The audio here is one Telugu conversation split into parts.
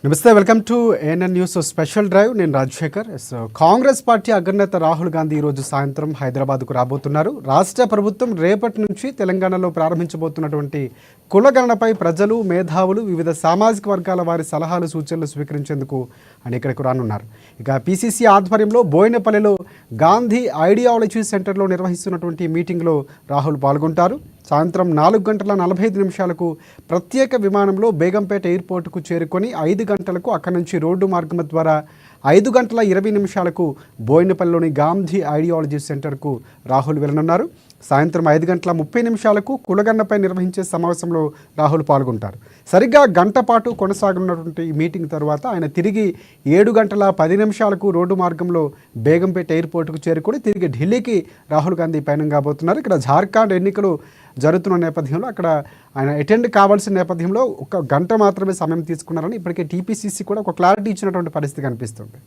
నమస్తే, welcome to ANN news special drive. నేను రాజశేఖర్. కాంగ్రెస్ పార్టీ అగ్రనేత రాహుల్ గాంధీ ఈరోజు సాయంత్రం హైదరాబాద్కు రాబోతున్నారు. రాష్ట్ర ప్రభుత్వం రేపటి నుంచి తెలంగాణలో ప్రారంభించబోతున్నటువంటి కులగణనపై ప్రజలు, మేధావులు, వివిధ సామాజిక వర్గాల వారి సలహాలు, సూచనలు స్వీకరించేందుకు ఆయన ఇక్కడికి రానున్నారు. ఇక పిసిసి ఆధ్వర్యంలో బోయినపల్లిలో గాంధీ ఐడియాలజీ సెంటర్లో నిర్వహిస్తున్నటువంటి మీటింగ్లో రాహుల్ పాల్గొంటారు. సాయంత్రం 4:45 ప్రత్యేక విమానంలో బేగంపేట ఎయిర్పోర్టుకు చేరుకొని 5 గంటలకు అక్కడి నుంచి రోడ్డు మార్గం ద్వారా 5:20 బోయినపల్లిలోని గాంధీ ఐడియాలజీ సెంటర్కు రాహుల్ వెళ్ళనున్నారు. సాయంత్రం 5:30 కులగన్నపై నిర్వహించే సమావేశంలో రాహుల్ పాల్గొంటారు. సరిగ్గా గంట పాటు కొనసాగనున్నటువంటి ఈ మీటింగ్ తర్వాత ఆయన తిరిగి 7:10 రోడ్డు మార్గంలో బేగంపేట ఎయిర్పోర్టుకు చేరుకొని తిరిగి ఢిల్లీకి రాహుల్ గాంధీ పయనం కాబోతున్నారు. ఇక్కడ జార్ఖండ్ ఎన్నికలు జరుగుతున్న నేపథ్యంలో అక్కడ ఆయన అటెండ్ కావాల్సిన నేపథ్యంలో 1 గంట మాత్రమే సమయం తీసుకున్నారని ఇప్పటికే టీపీసీసీ కూడా ఒక క్లారిటీ ఇచ్చినటువంటి పరిస్థితి కనిపిస్తుంది.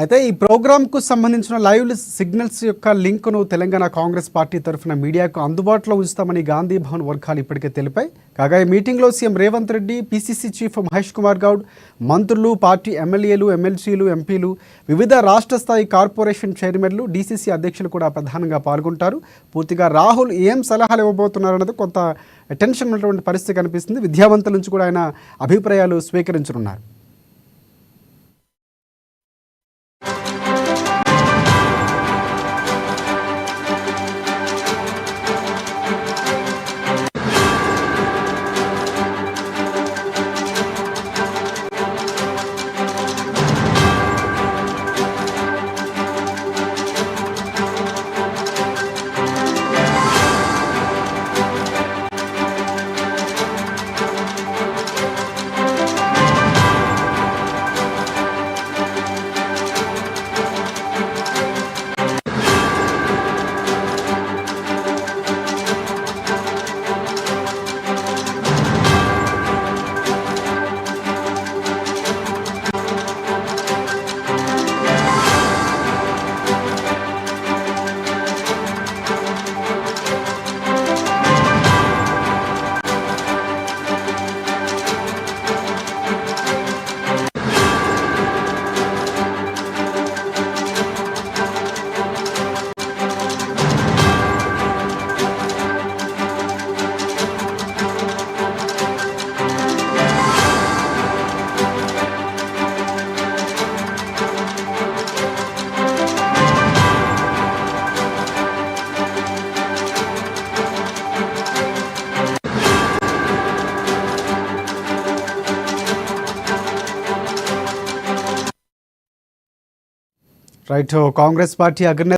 అయితే ఈ ప్రోగ్రాంకు సంబంధించిన లైవ్ సిగ్నల్స్ యొక్క లింక్ను తెలంగాణ కాంగ్రెస్ పార్టీ తరఫున మీడియాకు అందుబాటులో ఉంచుతామని గాంధీ భవన్ వర్గాలు ఇప్పటికే తెలిపాయి. కాగా ఈ మీటింగ్లో CM Revanth Reddy, PCC chief Mahesh Kumar Goud, మంత్రులు, పార్టీ ఎమ్మెల్యేలు, ఎమ్మెల్సీలు, ఎంపీలు, వివిధ రాష్ట్ర స్థాయి కార్పొరేషన్ చైర్మన్లు, డీసీసీ అధ్యక్షులు కూడా ప్రధానంగా పాల్గొంటారు. పూర్తిగా రాహుల్ ఏం సలహాలు ఇవ్వబోతున్నారన్నది కొంత టెన్షన్ ఉన్నటువంటి పరిస్థితి కనిపిస్తుంది. విద్యావంతుల నుంచి కూడా ఆయన అభిప్రాయాలు స్వీకరించనున్నారు. రైట్. కాంగ్రెస్ పార్టీ అగ్రనేత